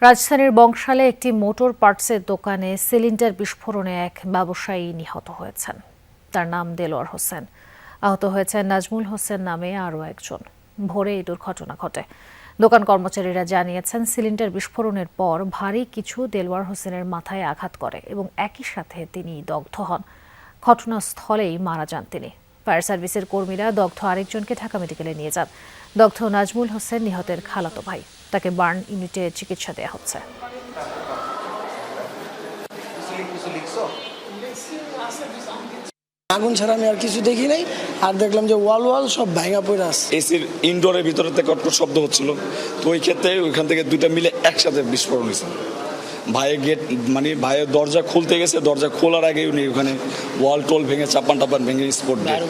রাজধানীর বংশালে একটি মোটর পার্টসের দোকানে সিলিন্ডার বিস্ফোরণে এক ব্যবসায়ী নিহত হয়েছেন। তার নাম দেলোয়ার হোসেন। আহত হয়েছেন নাজমুল হোসেন নামে আরও একজন। ভোরে এই দুর্ঘটনা ঘটে। দোকান কর্মচারীরা জানিয়েছেন, সিলিন্ডার বিস্ফোরণের পর ভারী কিছু দেলোয়ার হোসেনের মাথায় আঘাত করে এবং একই সাথে তিনি দগ্ধ হন। ঘটনাস্থলেই মারা যান তিনি। ফায়ার সার্ভিসের কর্মীরা দগ্ধ আরেকজনকে ঢাকা মেডিকেলে নিয়ে যান। দগ্ধ নাজমুল হোসেন নিহতের খালাতো ভাই। তাকে বার্ন ইউনিটে চিকিৎসা দেওয়া হচ্ছে। আগুন ছাড়া আমি আর কিছু দেখি নাই, আর দেখলাম যে ওয়াল সব ভাঙা পড়ে আছে। এসির ইনডোরের ভিতরে থেকে কটকট শব্দ হচ্ছিল, তো ওই ক্ষেত্রে ওইখান থেকে দুইটা মিলে একসাথে বিস্ফোরণ হয়েছে। ভাইয়ের দরজা খুলতে গেছে, দরজা খোলার আগেই উনি ওখানে ওয়াল টোল ভেঙে চাপান ভেঙে স্পট দেয়।